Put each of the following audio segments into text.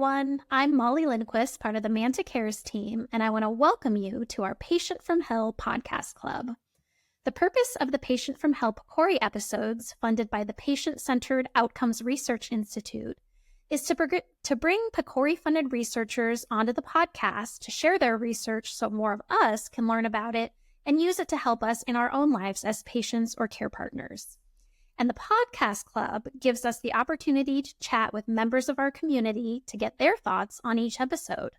everyone. I'm Molly Lindquist, part of the Manta Cares team, and I want to welcome you to our Patient from Hell podcast club. The purpose of the Patient from Hell PCORI episodes, funded by the Patient-Centered Outcomes Research Institute, is to bring PCORI-funded researchers onto the podcast to share their research so more of us can learn about it and use it to help us in our own lives as patients or care partners. And the podcast club gives us the opportunity to chat with members of our community to get their thoughts on each episode.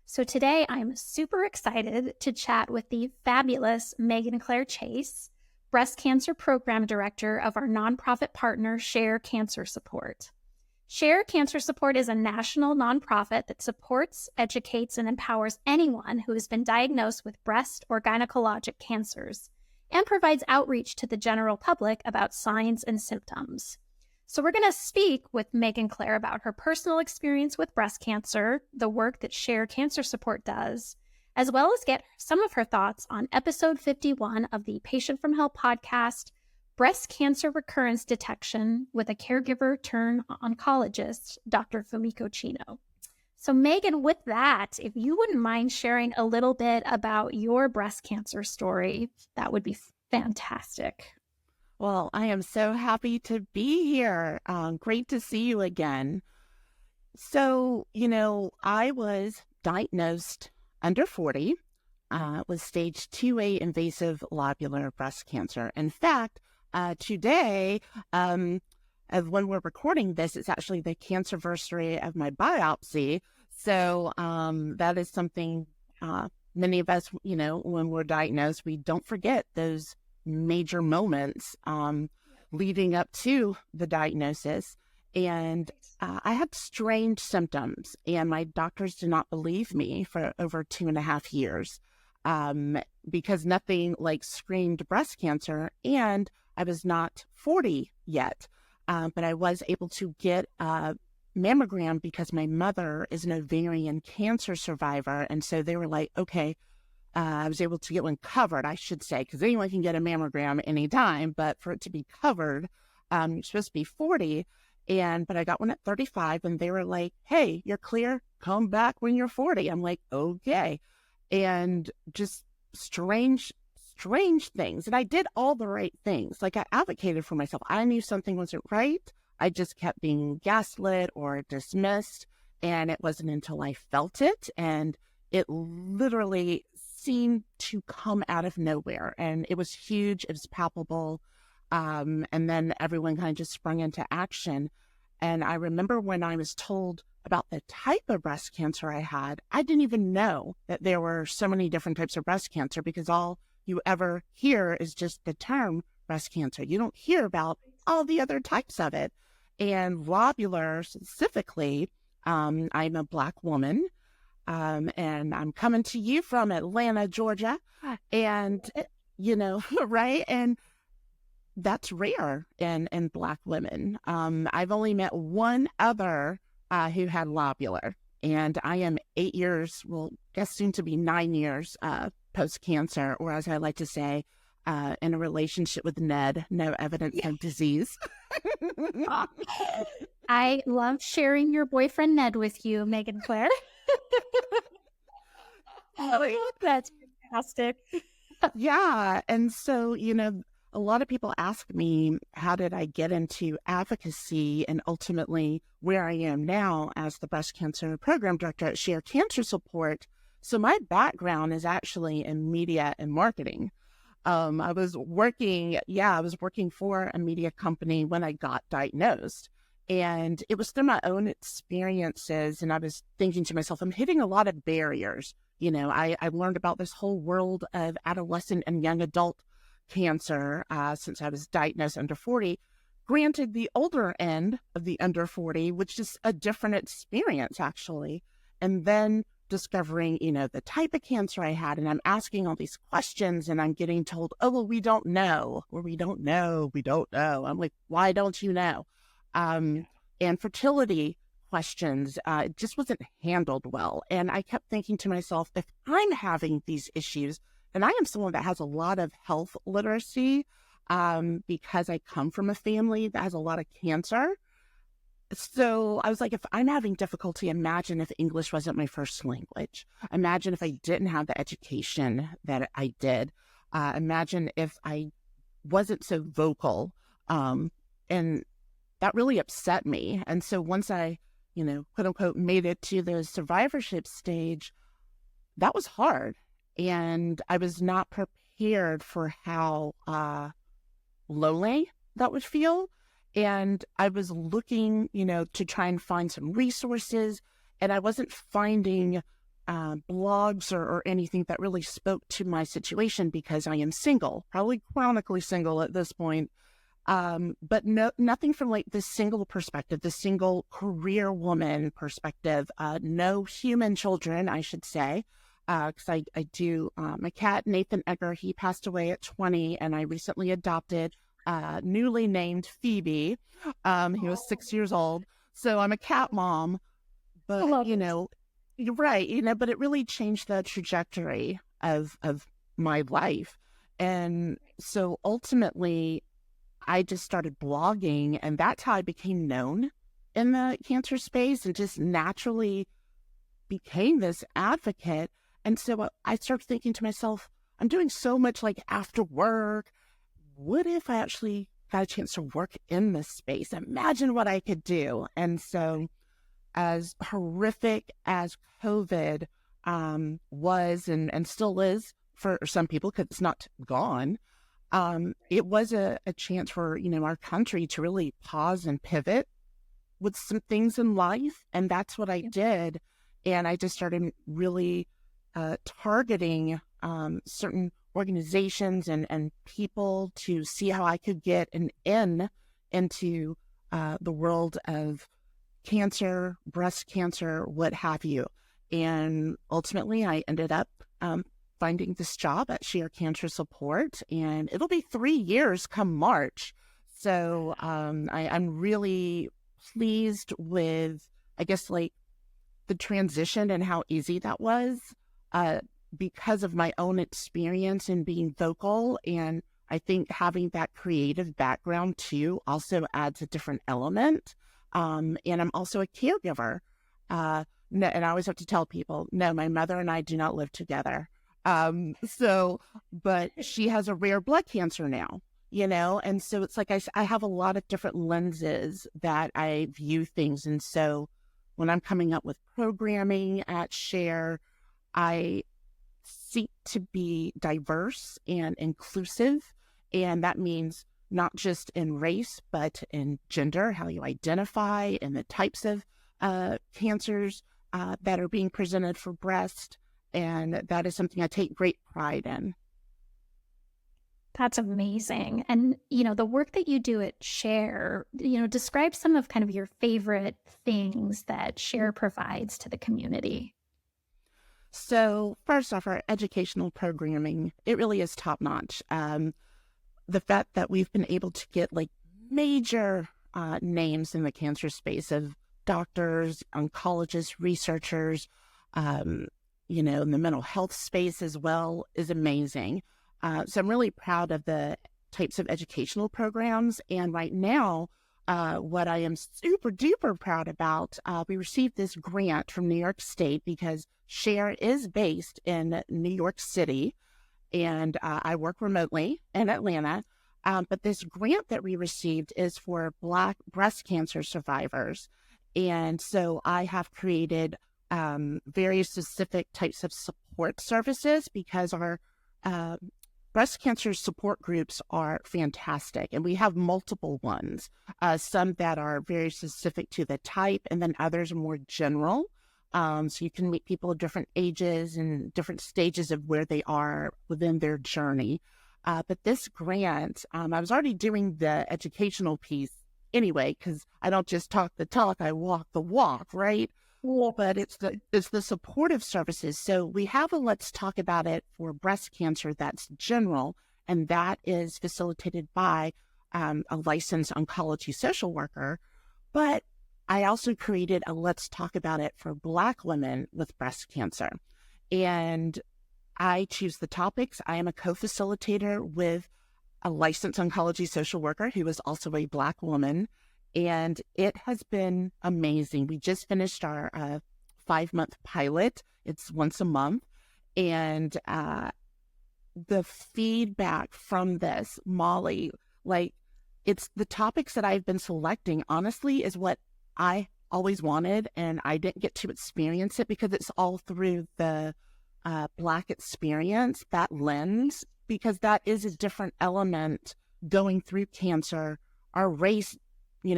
So today I'm super excited to chat with the fabulous Megan Claire Chase, Breast Cancer Program Director of our nonprofit partner, Share Cancer Support. Share Cancer Support is a national nonprofit that supports, educates, and empowers anyone who has been diagnosed with breast or gynecologic cancers, and provides outreach to the general public about signs and symptoms. So we're going to speak with Megan Claire about her personal experience with breast cancer, the work that Share Cancer Support does, as well as get some of her thoughts on episode 51 of the Patient from Hell podcast, Breast Cancer Recurrence Detection with a Caregiver Turned Oncologist, Dr. Fumiko Chino. So Megan, with that, if you wouldn't mind sharing a little bit about your breast cancer story, that would be fantastic. Well, I am so happy to be here. Great to see you again. So, I was diagnosed under 40 with stage 2A invasive lobular breast cancer. In fact, today, when we're recording this, it's actually the cancerversary of my biopsy. So that is something many of us, when we're diagnosed, we don't forget those major moments leading up to the diagnosis. And I had strange symptoms, and my doctors did not believe me for over 2.5 years because nothing screamed breast cancer, and I was not 40 yet. But I was able to get a mammogram because my mother is an ovarian cancer survivor. And so they were like, okay, I was able to get one covered, I should say, because anyone can get a mammogram anytime. But for it to be covered, you're supposed to be 40. But I got one at 35, and they were like, hey, you're clear. Come back when you're 40. I'm like, okay. And just strange things. And I did all the right things. I advocated for myself. I knew something wasn't right. I just kept being gaslit or dismissed. And it wasn't until I felt it, and it literally seemed to come out of nowhere. And it was huge. It was palpable. And then everyone kind of just sprung into action. And I remember when I was told about the type of breast cancer I had, I didn't even know that there were so many different types of breast cancer, because all you ever hear is just the term breast cancer. You don't hear about all the other types of it. And lobular specifically, I'm a Black woman, and I'm coming to you from Atlanta, Georgia. And, right? And that's rare in Black women. I've only met one other who had lobular, and I am 8 years, soon to be 9 years post-cancer, or as I like to say, in a relationship with Ned, no evidence of disease. I love sharing your boyfriend Ned with you, Megan Claire. That's fantastic. Yeah. And so, a lot of people ask me, how did I get into advocacy and ultimately where I am now as the breast cancer program director at Share Cancer Support? So my background is actually in media and marketing. I was working for a media company when I got diagnosed. And it was through my own experiences. And I was thinking to myself, I'm hitting a lot of barriers. I learned about this whole world of adolescent and young adult cancer since I was diagnosed under 40. Granted, the older end of the under 40, which is a different experience, actually. And then discovering, the type of cancer I had, and I'm asking all these questions, and I'm getting told, oh, well, we don't know, or we don't know. I'm like, why don't you know? And fertility questions, it just wasn't handled well. And I kept thinking to myself, if I'm having these issues, and I am someone that has a lot of health literacy because I come from a family that has a lot of cancer, So I was like, if I'm having difficulty, imagine if English wasn't my first language. Imagine if I didn't have the education that I did. Imagine if I wasn't so vocal. And that really upset me. And so once I, quote unquote, made it to the survivorship stage, that was hard. And I was not prepared for how lonely that would feel. And I was looking, to try and find some resources, and I wasn't finding blogs or anything that really spoke to my situation because I am single, probably chronically single at this point. But nothing from like the single perspective, the single career woman perspective, no human children, I should say. Because I do, my cat, Nathan Egger, he passed away at 20, and I recently adopted newly named Phoebe. He was 6 years old. So I'm a cat mom, but you're right, but it really changed the trajectory of my life. And so ultimately I just started blogging, and that's how I became known in the cancer space and just naturally became this advocate. And so I started thinking to myself, I'm doing so much like after work. What if I actually got a chance to work in this space? Imagine what I could do. And so as horrific as COVID was and still is for some people, because it's not gone, it was a chance for, our country to really pause and pivot with some things in life. And that's what I did. And I just started really targeting certain organizations and people to see how I could get an in into the world of cancer, breast cancer, what have you. And ultimately, I ended up finding this job at Share Cancer Support, and it'll be 3 years come March. So I'm really pleased with, I guess, like the transition and how easy that was because of my own experience in being vocal. And I think having that creative background too also adds a different element. And I'm also a caregiver. No, and I always have to tell people, no, my mother and I do not live together. But she has a rare blood cancer now, and so it's like I have a lot of different lenses that I view things. And so when I'm coming up with programming at Share, I seek to be diverse and inclusive. And that means not just in race, but in gender, how you identify, and the types of cancers that are being presented for breast. And that is something I take great pride in. That's amazing. And, the work that you do at Share, describe some of kind of your favorite things that Share provides to the community. So first off, our educational programming, it really is top notch. The fact that we've been able to get like major names in the cancer space of doctors, oncologists, researchers, in the mental health space as well is amazing. So I'm really proud of the types of educational programs. And right now, what I am super duper proud about, we received this grant from New York State because Share is based in New York City, and I work remotely in Atlanta. But this grant that we received is for Black breast cancer survivors. And so I have created very specific types of support services because our breast cancer support groups are fantastic, and we have multiple ones, some that are very specific to the type, and then others are more general. So you can meet people of different ages and different stages of where they are within their journey. But this grant, I was already doing the educational piece anyway, because I don't just talk the talk, I walk the walk, right? But it's the supportive services. So we have a Let's Talk About It for breast cancer that's general, and that is facilitated by a licensed oncology social worker. But I also created a Let's Talk About It for Black women with breast cancer. And I choose the topics. I am a co-facilitator with a licensed oncology social worker who is also a Black woman. And it has been amazing. We just finished our 5-month pilot. It's once a month. And the feedback from this, Molly, like, it's the topics that I've been selecting, honestly, is what I always wanted. And I didn't get to experience it because it's all through the Black experience, that lens, because that is a different element going through cancer. Our race,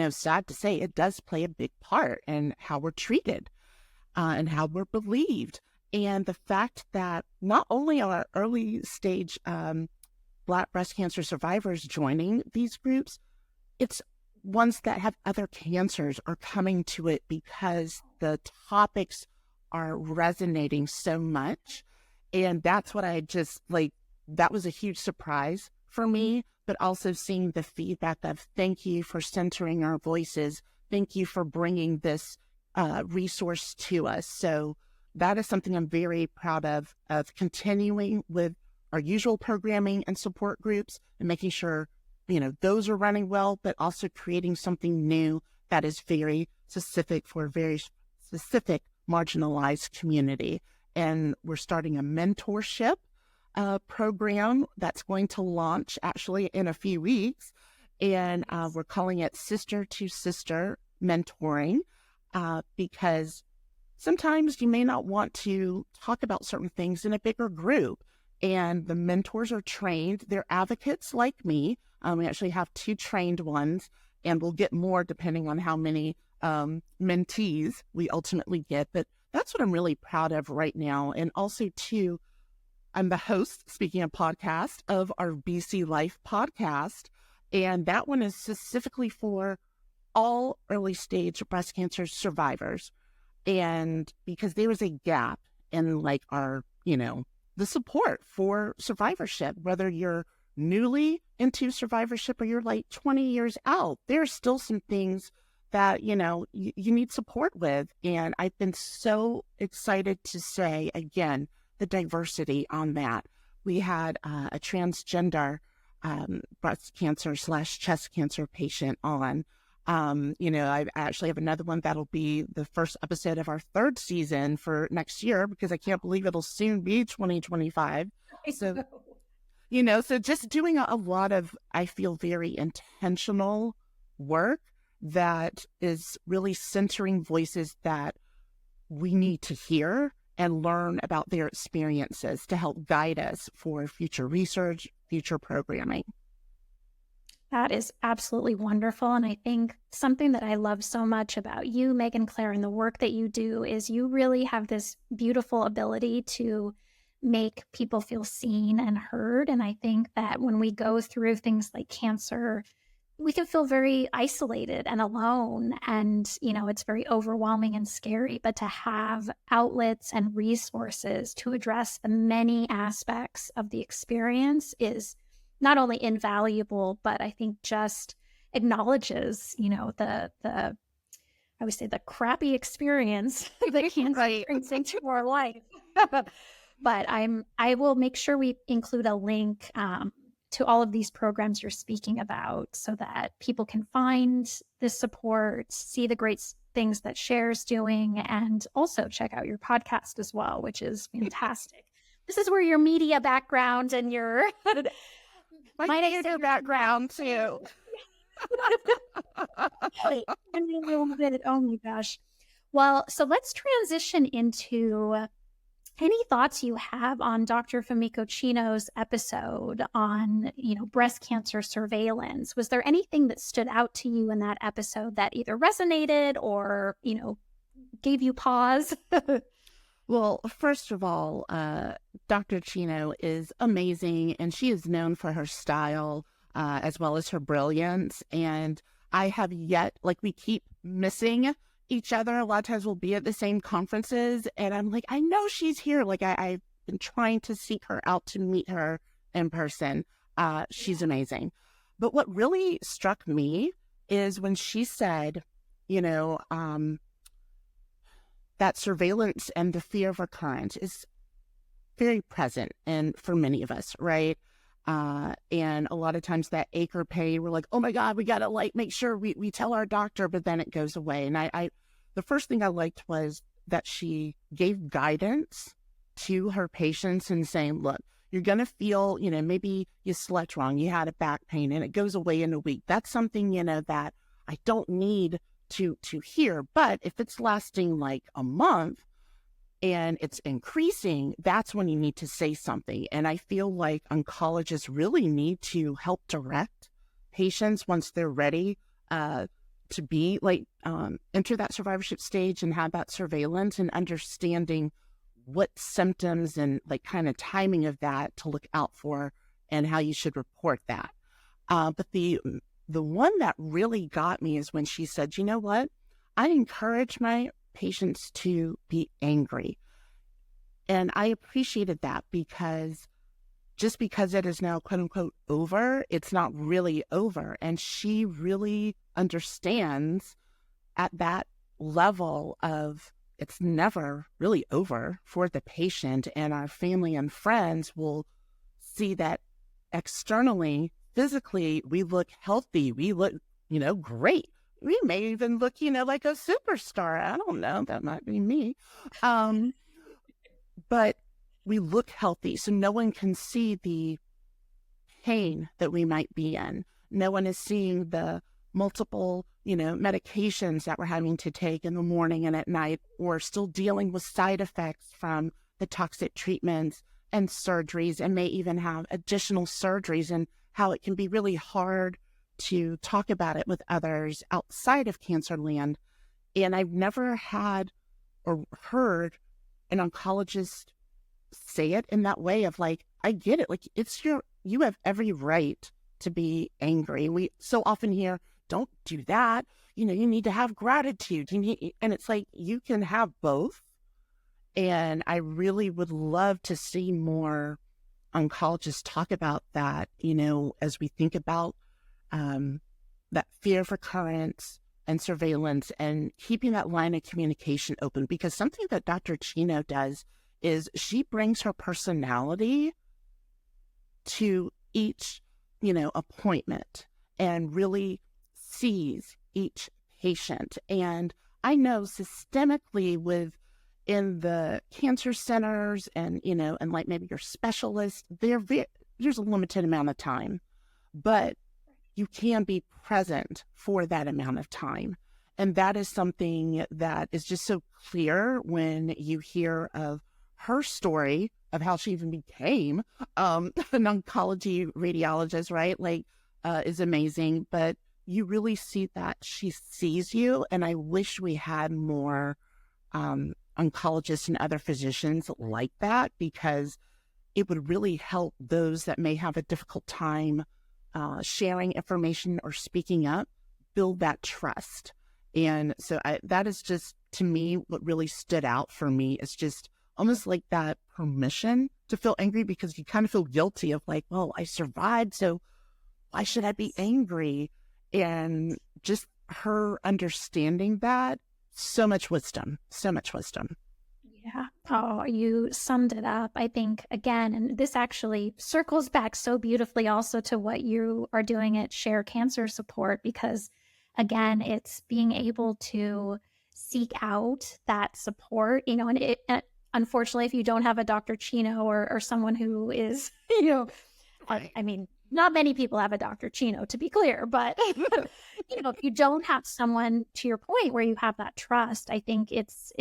sad to say, it does play a big part in how we're treated and how we're believed. And the fact that not only are early stage Black breast cancer survivors joining these groups, it's ones that have other cancers are coming to it because the topics are resonating so much. And that's what I just that was a huge surprise for me, but also seeing the feedback of thank you for centering our voices. Thank you for bringing this resource to us. So that is something I'm very proud of continuing with our usual programming and support groups and making sure, those are running well, but also creating something new that is very specific for a very specific marginalized community. And we're starting a mentorship program that's going to launch actually in a few weeks. And we're calling it Sister to Sister Mentoring because sometimes you may not want to talk about certain things in a bigger group. And the mentors are trained. They're advocates like me. We actually have 2 trained ones, and we'll get more depending on how many mentees we ultimately get. But that's what I'm really proud of right now. And also, too, I'm the host, speaking of podcast, of our BC Life podcast. And that one is specifically for all early stage breast cancer survivors. And because there was a gap in our, the support for survivorship, whether you're newly into survivorship or you're 20 years out, there's still some things that, you need support with. And I've been so excited to say, again, the diversity on that. We had a transgender breast cancer / chest cancer patient on. I actually have another one that'll be the first episode of our 3rd season for next year because I can't believe it'll soon be 2025. So, so just doing a lot of, I feel, very intentional work that is really centering voices that we need to hear and learn about their experiences to help guide us for future research, future programming. That is absolutely wonderful. And I think something that I love so much about you, Megan Claire, and the work that you do is you really have this beautiful ability to make people feel seen and heard. And I think that when we go through things like cancer, we can feel very isolated and alone. And, it's very overwhelming and scary. But to have outlets and resources to address the many aspects of the experience is not only invaluable, but I think just acknowledges, the I would say the crappy experience that cancer brings into our life. But I will make sure we include a link to all of these programs you're speaking about so that people can find this support, see the great things that Cher's doing, and also check out your podcast as well, which is fantastic. This is where your media background and your my theater background too. Oh my gosh. Well, so let's transition into any thoughts you have on Dr. Fumiko Chino's episode on, breast cancer surveillance. Was there anything that stood out to you in that episode that either resonated or, gave you pause? Well, first of all, Dr. Chino is amazing, and she is known for her style as well as her brilliance. And I have yet, we keep missing each other. A lot of times we'll be at the same conferences, and I'm I know she's here. I've been trying to seek her out to meet her in person. She's amazing. But what really struck me is when she said, that surveillance and the fear of recurrence is very present and for many of us, right? And a lot of times that ache or pain, we're like, oh my God, we got to like make sure we tell our doctor, but then it goes away. And the first thing I liked was that she gave guidance to her patients and saying, look, you're going to feel, maybe you slept wrong, you had a back pain and it goes away in a week. That's something, that I don't need to hear. But if it's lasting like a month and it's increasing, that's when you need to say something. And I feel like oncologists really need to help direct patients once they're ready to be like enter that survivorship stage and have that surveillance and understanding what symptoms and like kind of timing of that to look out for and how you should report that. But the one that really got me is when she said, you know what, I encourage my patients to be angry. And I appreciated that because just because it is now quote unquote over, it's not really over. And she really understands at that level of it's never really over for the patient, and our family and friends will see that externally, physically, we look healthy. We look, great. We may even look, like a superstar. I don't know. That might be me. But we look healthy. So no one can see the pain that we might be in. No one is seeing the multiple, medications that we're having to take in the morning and at night, or still dealing with side effects from the toxic treatments and surgeries, and may even have additional surgeries, and how it can be really hard to talk about it with others outside of cancer land. And I've never had or heard an oncologist say it in that way of like, I get it. Like you have every right to be angry. We so often hear, don't do that. You need to have gratitude. And it's like, you can have both. And I really would love to see more oncologists talk about that, as we think about that fear of recurrence and surveillance and keeping that line of communication open. Because something that Dr. Chino does is she brings her personality to each, appointment and really sees each patient. And I know systemically in the cancer centers and, and like maybe your specialists, there's a limited amount of time, but you can be present for that amount of time. And that is something that is just so clear when you hear of her story of how she even became an oncology radiologist, right? Like, is amazing. But you really see that she sees you. And I wish we had more oncologists and other physicians like that, because it would really help those that may have a difficult time sharing information or speaking up, build that trust. And so that is just, to me, what really stood out for me is just almost like that permission to feel angry, because you kind of feel guilty of like, well, I survived, so why should I be angry? And just her understanding that, so much wisdom, so much wisdom. Yeah. Oh, you summed it up, I think, again, and this actually circles back so beautifully also to what you are doing at Share Cancer Support, because again, it's being able to seek out that support, and unfortunately, if you don't have a Dr. Chino or someone who is, Right. I mean, not many people have a Dr. Chino, to be clear, but if you don't have someone, to your point, where you have that trust, I think it's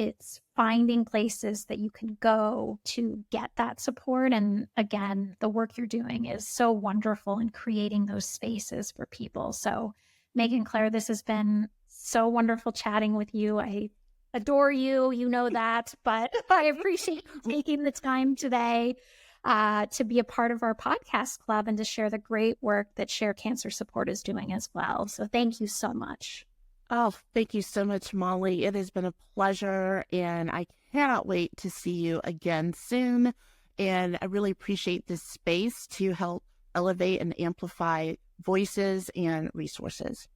finding places that you can go to get that support. And again, the work you're doing is so wonderful in creating those spaces for people. So Megan Claire, this has been so wonderful chatting with you. I adore you, you know that, but I appreciate you taking the time today to be a part of our podcast club and to share the great work that Share Cancer Support is doing as well. So thank you so much. Oh, thank you so much, Molly. It has been a pleasure, and I cannot wait to see you again soon. And I really appreciate this space to help elevate and amplify voices and resources.